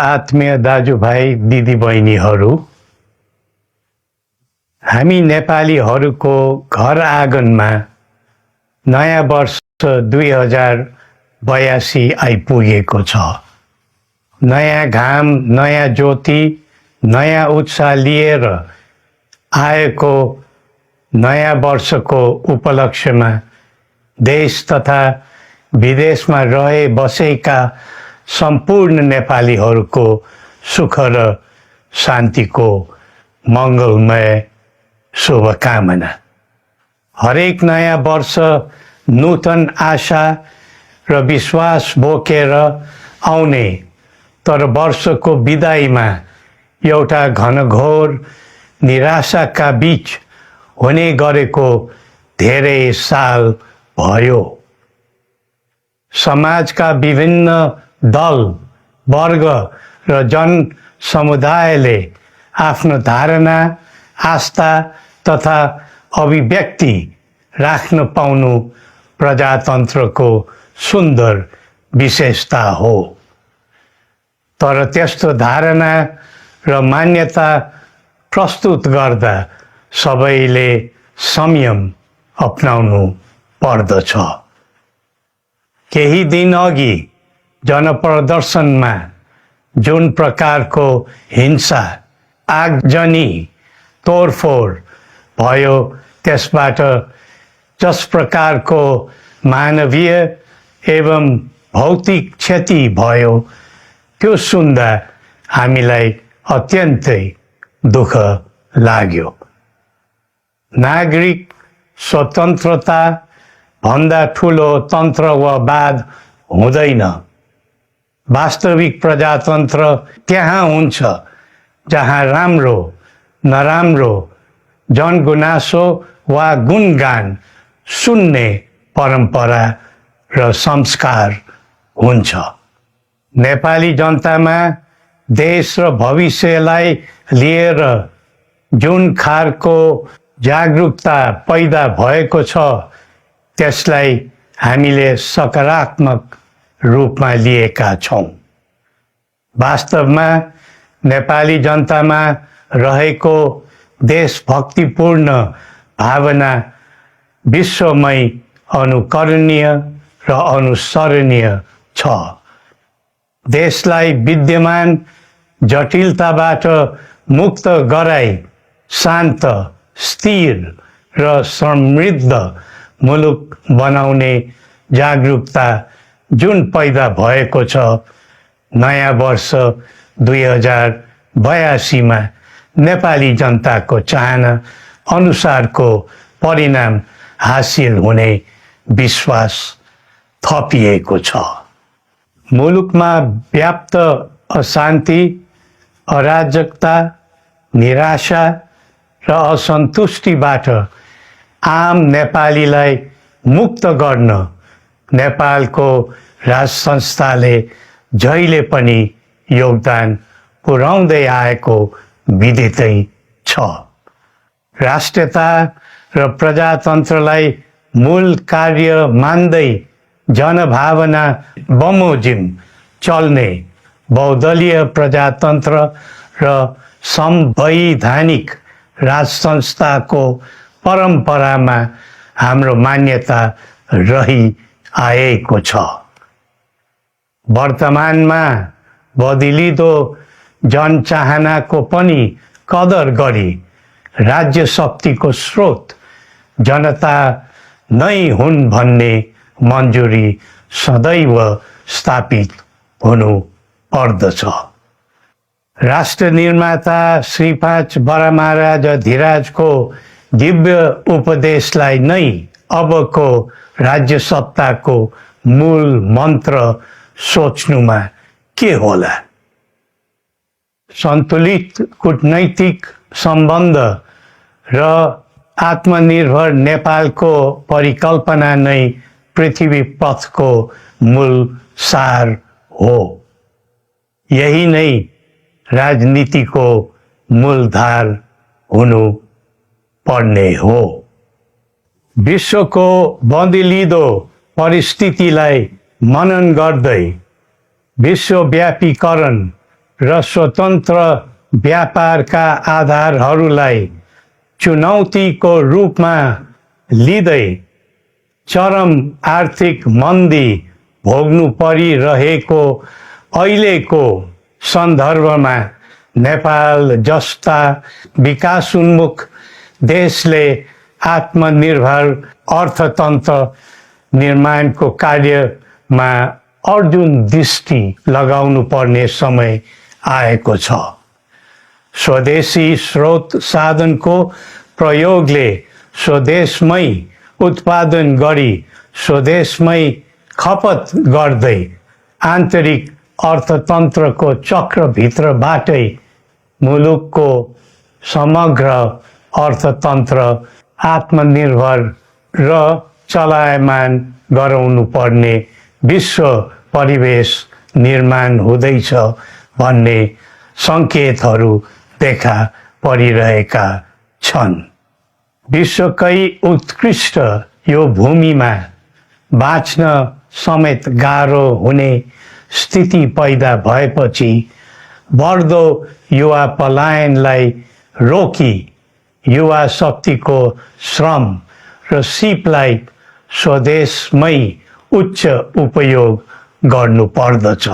आत्मीय दाजुभाइ दिदीबहिनीहरू, हामी नेपालीहरूको घर आँगनमा नयाँ वर्ष 2082 आइपुगेको छ। नयाँ घाम, नयाँ ज्योति, नयाँ उत्साह लिएर आएको नयाँ वर्षको उपलक्ष्यमा देश तथा विदेशमा रहे बसेका सम्पूर्ण नेपालीहरूको सुख र शान्तिको मङ्गलमय शुभकामना। हरेक नयाँ वर्ष नूतन आशा र विश्वास बोकेर आउने, तर वर्षको बिदाईमा एउटा घनघोर निराशाका बीच हुने गरेको धेरै साल भयो। समाजका विभिन्न दल, वर्ग र जन समुदायले आफ्नो धारणा, आस्था तथा अभिव्यक्ति राख्न पाउनु प्रजातन्त्रको सुन्दर विशेषता हो। तर त्यस्तो धारणा र मान्यता प्रस्तुत गर्दा सबैले संयम अपनाउनु पर्दछ। केही दिन अघि जनप्रदर्शनमा जुन प्रकारको हिंसा, आगजनी, तोडफोड भयो, त्यसबाट जस प्रकारको मानवीय एवं भौतिक क्षति भयो, त्यो सुन्दा हामीलाई अत्यन्तै दुःख लाग्यो। नागरिक स्वतन्त्रता भन्दा ठुलो तन्त्रवाद हुँदैन। वास्तविक प्रजातन्त्र त्यहाँ हुन्छ जहाँ राम्रो, नराम्रो, जनगुनासो वा गुणगान सुन्ने परम्परा र संस्कार हुन्छ। नेपाली जनतामा देश र भविष्यलाई लिएर जुन खालको जागरुकता पैदा भएको छ, त्यसलाई हामीले सकारात्मक रूपमा लिएका छौँ। वास्तवमा नेपाली जनतामा रहेको देशभक्तिपूर्ण भावना विश्वमै अनुकरणीय र अनुसरणीय छ। देशलाई विद्यमान जटिलताबाट मुक्त गराई शान्त, स्थिर र समृद्ध मुलुक बनाउने जागरुकता जुन पैदा भएको छ, नयाँ वर्ष 2082 मा नेपाली जनताको चाहना अनुसारको परिणाम हासिल हुने विश्वास थपिएको छ। मुलुकमा व्याप्त अशान्ति, अराजकता, निराशा र असन्तुष्टिबाट आम नेपालीलाई मुक्त गर्न नेपालको राज संस्थाले जहिले पनि योगदान पुर्याउँदै आएको विदितै छ। राष्ट्रियता र प्रजातन्त्रलाई मूल कार्य मान्दै जनभावना बमोजिम चल्ने बहुदलीय प्रजातन्त्र र संवैधानिक राज संस्थाको परम्परामा हाम्रो मान्यता रही आएको छ। वर्तमानमा बदलिँदो जनचाहनाको पनि कदर गरी राज्य शक्तिको स्रोत जनता नै हुन् भन्ने मन्जुरी सदैव स्थापित हुनु पर्दछ। राष्ट्र निर्माता श्री 5 बरामहाराज धीराजको दिव्य उपदेशलाई नै अबको राज्य सत्ताको मूल मन्त्र सोच्नुमा के होला? सन्तुलित कूटनैतिक सम्बन्ध र आत्मनिर्भर नेपालको परिकल्पना नै पृथ्वी पथको मूल सार हो। यही नै राजनीतिको मूलधार हुनु पर्ने हो। विश्वको बदलिँदो परिस्थितिलाई मनन गर्दै विश्वव्यापीकरण र स्वतन्त्र व्यापारका आधारहरूलाई चुनौतीको रूपमा लिँदै चरम आर्थिक मन्दी भोग्नु परिरहेको अहिलेको सन्दर्भमा नेपाल जस्ता विकासोन्मुख देशले आत्मनिर्भर अर्थतन्त्र निर्माणको कार्यमा अर्जुन दृष्टि लगाउनु पर्ने समय आएको छ। स्वदेशी स्रोत साधनको प्रयोगले स्वदेशमै उत्पादन गरी स्वदेशमै खपत गर्दै आन्तरिक अर्थतन्त्रको चक्रभित्रबाटै मुलुकको समग्र अर्थतन्त्र आत्मनिर्भर र चलायमान गराउनु पर्ने विश्व परिवेश निर्माण हुँदैछ भन्ने सङ्केतहरू देखा परिरहेका छन्। विश्वकै उत्कृष्ट यो भूमिमा बाँच्न समेत गाह्रो हुने स्थिति पैदा भएपछि बढ्दो युवा पलायनलाई रोकी युवा शक्तिको श्रम र सिपलाई स्वदेशमै उच्च उपयोग गर्नु पर्दछ।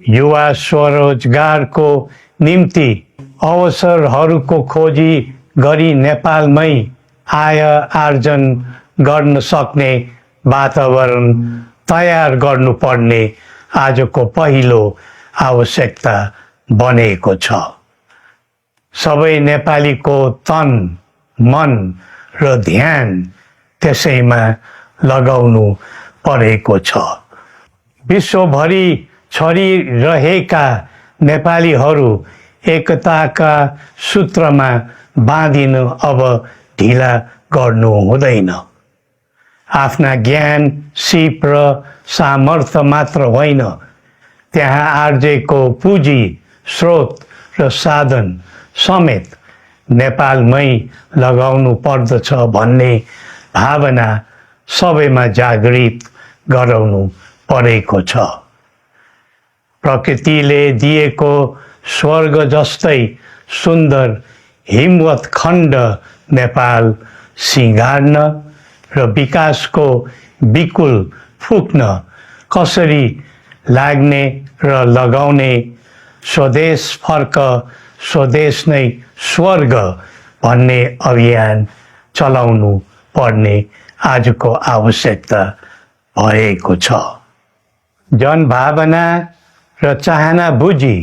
युवा स्वरोजगारको निम्ति अवसरहरूको खोजी गरी नेपालमै आय आर्जन गर्न सक्ने वातावरण तयार गर्नुपर्ने आजको पहिलो आवश्यकता बनेको छ। सबै नेपालीको तन, मन र ध्यान त्यसैमा लगाउनु परेको छ। विश्वभरि छरिरहेका नेपालीहरू एकताका सूत्रमा बाँधिन अब ढिला गर्नु हुँदैन। आफ्ना ज्ञान, सिप र सामर्थ्य मात्र होइन, त्यहाँ आर्जेको पुँजी, स्रोत र साधन समेत नेपालमै लगाउनु पर्दछ भन्ने भावना सबैमा जागृत गराउनु परेको छ। प्रकृतिले दिएको स्वर्ग जस्तै सुन्दर हिमवत् खण्ड नेपाल सिँगार्न र विकासको विपुल फुक्न कसरी लाग्ने र लगाउने स्वदेश फर्क स्वदेश नै स्वर्ग भन्ने अभियान चलाउनु पर्ने आजको आवश्यकता भएको छ। जनभावना र चाहना बुझी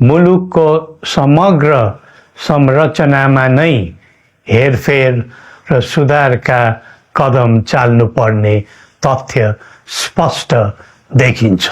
मुलुकको समग्र संरचनामा नै हेरफेर र सुधारका कदम चाल्नुपर्ने तथ्य स्पष्ट देखिन्छ।